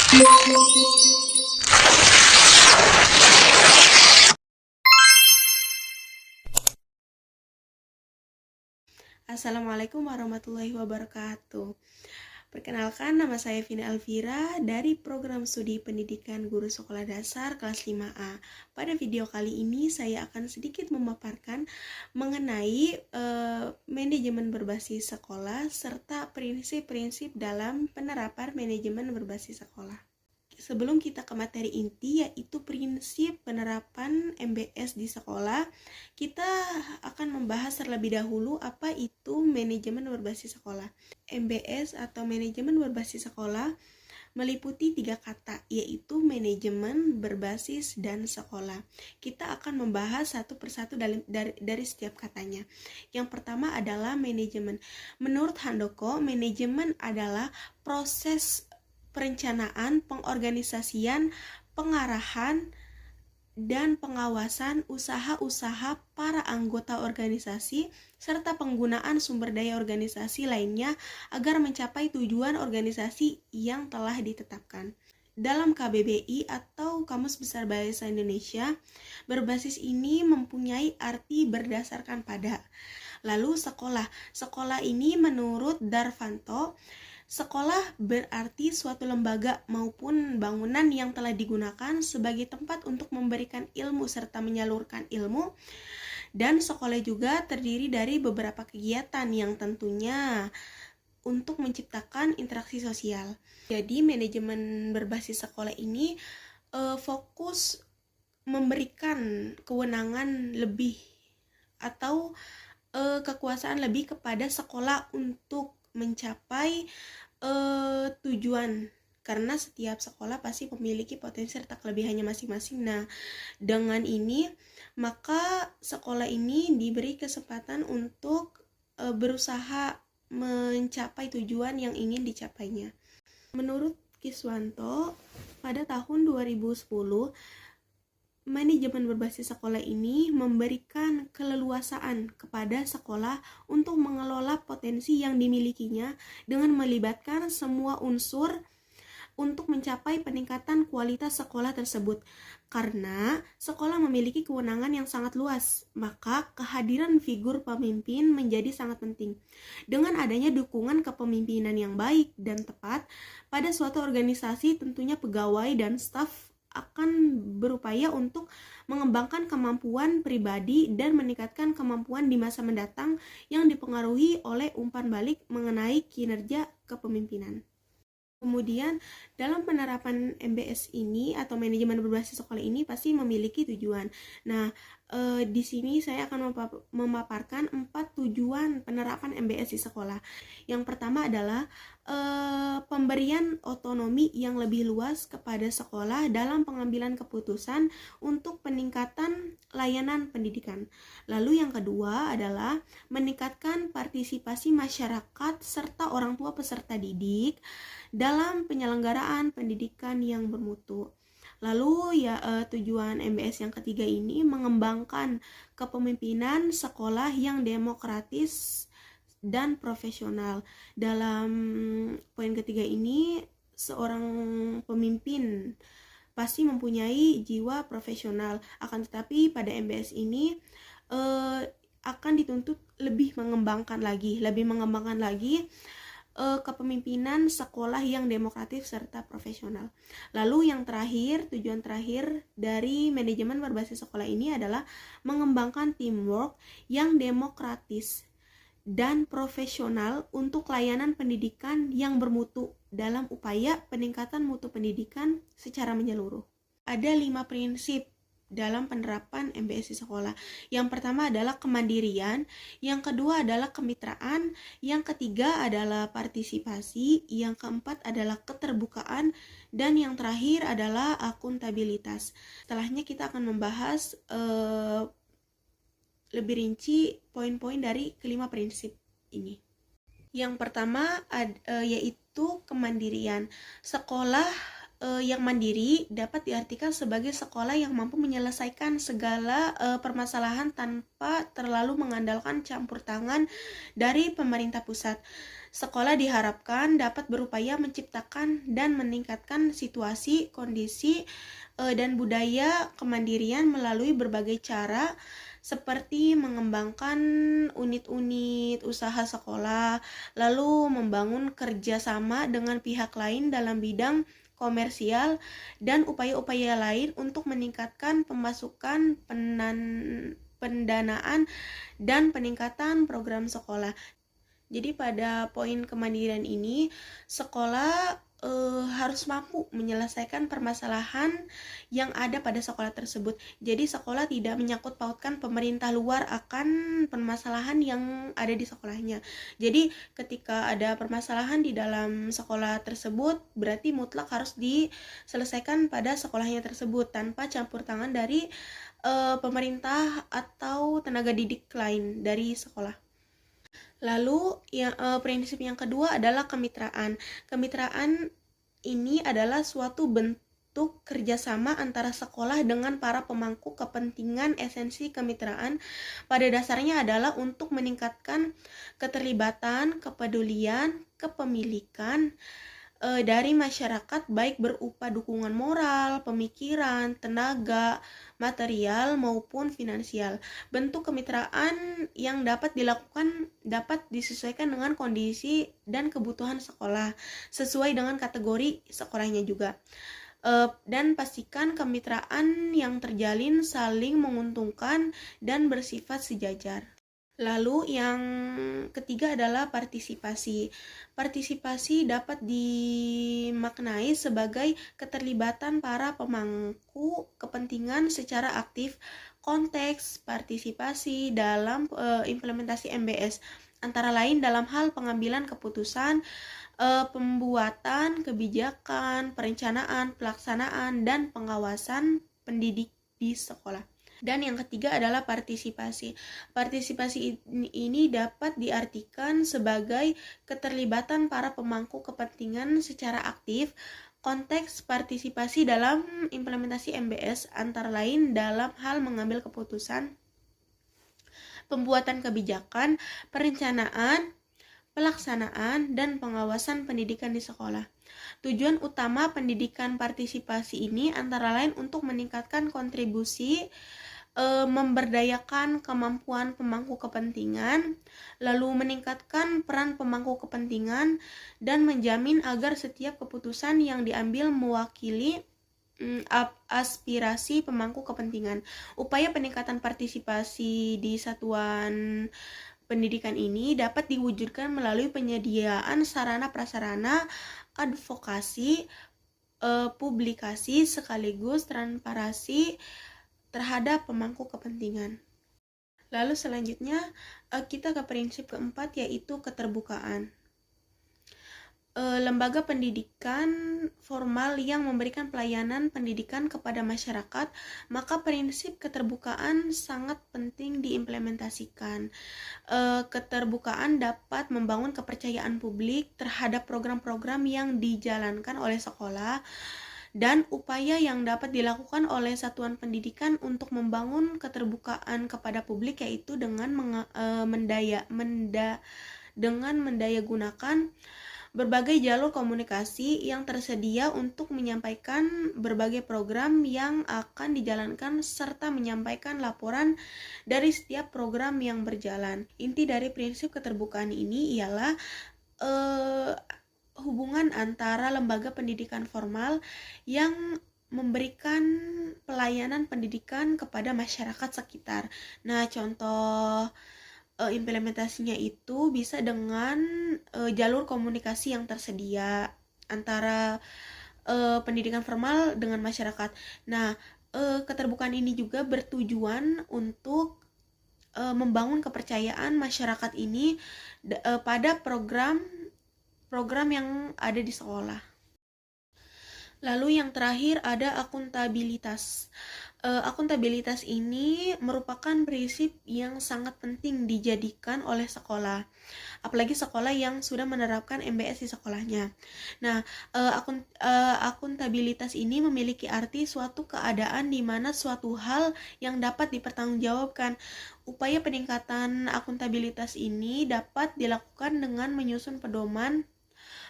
Assalamualaikum warahmatullahi wabarakatuh. Perkenalkan, nama saya Vina Elvira dari Program Studi Pendidikan Guru Sekolah Dasar kelas 5A. Pada video kali ini saya akan sedikit memaparkan mengenai manajemen berbasis sekolah serta prinsip-prinsip dalam penerapan manajemen berbasis sekolah. Sebelum kita ke materi inti, yaitu prinsip penerapan MBS di sekolah, kita akan membahas terlebih dahulu apa itu manajemen berbasis sekolah. MBS atau manajemen berbasis sekolah meliputi 3 kata, yaitu manajemen, berbasis, dan sekolah. Kita akan membahas satu persatu dari setiap katanya. Yang pertama adalah manajemen. Menurut Handoko, manajemen adalah proses perencanaan, pengorganisasian, pengarahan, dan pengawasan usaha-usaha para anggota organisasi serta penggunaan sumber daya organisasi lainnya agar mencapai tujuan organisasi yang telah ditetapkan. Dalam KBBI atau Kamus Besar Bahasa Indonesia, berbasis ini mempunyai arti berdasarkan pada. Lalu sekolah. Sekolah ini menurut Darvanto, sekolah berarti suatu lembaga maupun bangunan yang telah digunakan sebagai tempat untuk memberikan ilmu serta menyalurkan ilmu. Dan sekolah juga terdiri dari beberapa kegiatan yang tentunya untuk menciptakan interaksi sosial. Jadi manajemen berbasis sekolah ini fokus memberikan kewenangan lebih atau kekuasaan lebih kepada sekolah untuk mencapai tujuan, karena setiap sekolah pasti memiliki potensi serta kelebihannya masing-masing. Nah, dengan ini maka sekolah ini diberi kesempatan untuk berusaha mencapai tujuan yang ingin dicapainya. Menurut Kiswanto, pada tahun 2010 manajemen berbasis sekolah ini memberikan keleluasaan kepada sekolah untuk mengelola potensi yang dimilikinya dengan melibatkan semua unsur untuk mencapai peningkatan kualitas sekolah tersebut. Karena sekolah memiliki kewenangan yang sangat luas, maka kehadiran figur pemimpin menjadi sangat penting. Dengan adanya dukungan kepemimpinan yang baik dan tepat pada suatu organisasi, tentunya pegawai dan staf akan berupaya untuk mengembangkan kemampuan pribadi dan meningkatkan kemampuan di masa mendatang yang dipengaruhi oleh umpan balik mengenai kinerja kepemimpinan. Kemudian dalam penerapan MBS ini atau manajemen berbasis sekolah ini pasti memiliki tujuan. Nah, di sini saya akan memaparkan 4 tujuan penerapan MBS di sekolah. Yang pertama adalah pemberian otonomi yang lebih luas kepada sekolah dalam pengambilan keputusan untuk peningkatan layanan pendidikan. Lalu yang kedua adalah meningkatkan partisipasi masyarakat serta orang tua peserta didik dalam penyelenggaraan pendidikan yang bermutu. Lalu tujuan MBS yang ketiga ini mengembangkan kepemimpinan sekolah yang demokratis dan profesional. Dalam poin ketiga ini, seorang pemimpin pasti mempunyai jiwa profesional. Akan tetapi pada MBS ini akan dituntut lebih mengembangkan lagi kepemimpinan sekolah yang demokratis serta profesional. Lalu yang terakhir, tujuan terakhir dari manajemen berbasis sekolah ini adalah mengembangkan teamwork yang demokratis dan profesional untuk layanan pendidikan yang bermutu dalam upaya peningkatan mutu pendidikan secara menyeluruh. Ada 5 prinsip dalam penerapan MBS di sekolah. Yang pertama adalah kemandirian, yang kedua adalah kemitraan, yang ketiga adalah partisipasi, yang keempat adalah keterbukaan, dan yang terakhir adalah akuntabilitas. Setelahnya kita akan membahas lebih rinci poin-poin dari kelima prinsip ini. Yang pertama yaitu kemandirian. Sekolah yang mandiri dapat diartikan sebagai sekolah yang mampu menyelesaikan segala permasalahan tanpa terlalu mengandalkan campur tangan dari pemerintah pusat. Sekolah diharapkan dapat berupaya menciptakan dan meningkatkan situasi, kondisi, dan budaya kemandirian melalui berbagai cara seperti mengembangkan unit-unit usaha sekolah, lalu membangun kerjasama dengan pihak lain dalam bidang komersial, dan upaya-upaya lain untuk meningkatkan pemasukan pendanaan dan peningkatan program sekolah. Jadi pada poin kemandirian ini, sekolah harus mampu menyelesaikan permasalahan yang ada pada sekolah tersebut. Jadi sekolah tidak menyangkut pautkan pemerintah luar akan permasalahan yang ada di sekolahnya. Jadi ketika ada permasalahan di dalam sekolah tersebut, berarti mutlak harus diselesaikan pada sekolahnya tersebut tanpa campur tangan dari pemerintah atau tenaga didik lain dari sekolah. Lalu prinsip yang kedua adalah kemitraan. Kemitraan ini adalah suatu bentuk kerjasama antara sekolah dengan para pemangku kepentingan. Esensi kemitraan pada dasarnya adalah untuk meningkatkan keterlibatan, kepedulian, kepemilikan dari masyarakat, baik berupa dukungan moral, pemikiran, tenaga, material maupun finansial. Bentuk kemitraan yang dapat dilakukan dapat disesuaikan dengan kondisi dan kebutuhan sekolah, sesuai dengan kategori sekolahnya juga. Dan pastikan kemitraan yang terjalin saling menguntungkan dan bersifat sejajar. Lalu yang ketiga adalah partisipasi. Partisipasi dapat dimaknai sebagai keterlibatan para pemangku kepentingan secara aktif. Konteks partisipasi dalam implementasi MBS antara lain dalam hal pengambilan keputusan, pembuatan kebijakan, perencanaan, pelaksanaan, dan pengawasan pendidik di sekolah. Dan yang ketiga adalah partisipasi. Partisipasi ini dapat diartikan sebagai keterlibatan para pemangku kepentingan secara aktif. Konteks partisipasi dalam implementasi MBS antara lain dalam hal mengambil keputusan, pembuatan kebijakan, perencanaan, pelaksanaan, dan pengawasan pendidikan di sekolah. Tujuan utama pendidikan partisipasi ini antara lain untuk meningkatkan kontribusi, memberdayakan kemampuan pemangku kepentingan, lalu meningkatkan peran pemangku kepentingan, dan menjamin agar setiap keputusan yang diambil mewakili aspirasi pemangku kepentingan. Upaya peningkatan partisipasi di satuan pendidikan ini dapat diwujudkan melalui penyediaan sarana prasarana, advokasi, publikasi, sekaligus transparansi terhadap pemangku kepentingan. Lalu selanjutnya kita ke prinsip keempat, yaitu keterbukaan. Lembaga pendidikan formal yang memberikan pelayanan pendidikan kepada masyarakat, maka prinsip keterbukaan sangat penting diimplementasikan. Keterbukaan dapat membangun kepercayaan publik terhadap program-program yang dijalankan oleh sekolah, dan upaya yang dapat dilakukan oleh satuan pendidikan untuk membangun keterbukaan kepada publik, yaitu dengan mendayagunakan berbagai jalur komunikasi yang tersedia untuk menyampaikan berbagai program yang akan dijalankan serta menyampaikan laporan dari setiap program yang berjalan. Inti dari prinsip keterbukaan ini ialah hubungan antara lembaga pendidikan formal yang memberikan pelayanan pendidikan kepada masyarakat sekitar. Nah, contoh implementasinya itu bisa dengan jalur komunikasi yang tersedia antara pendidikan formal dengan masyarakat. Nah, keterbukaan ini juga bertujuan untuk membangun kepercayaan masyarakat ini pada program yang ada di sekolah. Lalu yang terakhir ada akuntabilitas. Akuntabilitas ini merupakan prinsip yang sangat penting dijadikan oleh sekolah, apalagi sekolah yang sudah menerapkan MBS di sekolahnya. Nah, akuntabilitas ini memiliki arti suatu keadaan di mana suatu hal yang dapat dipertanggungjawabkan. Upaya peningkatan akuntabilitas ini dapat dilakukan dengan menyusun pedoman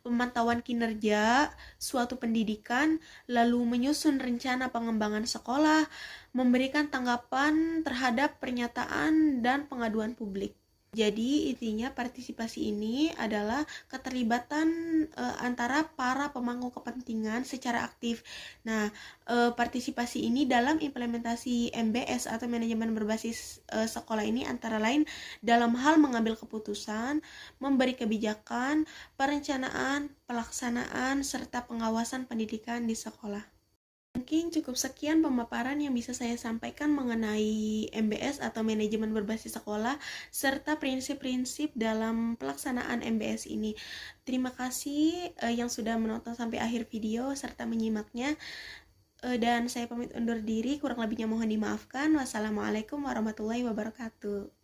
pemantauan kinerja suatu pendidikan, lalu menyusun rencana pengembangan sekolah, memberikan tanggapan terhadap pernyataan dan pengaduan publik. Jadi intinya partisipasi ini adalah keterlibatan antara para pemangku kepentingan secara aktif. Nah, partisipasi ini dalam implementasi MBS atau manajemen berbasis sekolah ini antara lain dalam hal mengambil keputusan, memberi kebijakan, perencanaan, pelaksanaan, serta pengawasan pendidikan di sekolah. Mungkin cukup sekian pemaparan yang bisa saya sampaikan mengenai MBS atau manajemen berbasis sekolah serta prinsip-prinsip dalam pelaksanaan MBS ini. Terima kasih yang sudah menonton sampai akhir video serta menyimaknya. Dan saya pamit undur diri, kurang lebihnya mohon dimaafkan. Wassalamualaikum warahmatullahi wabarakatuh.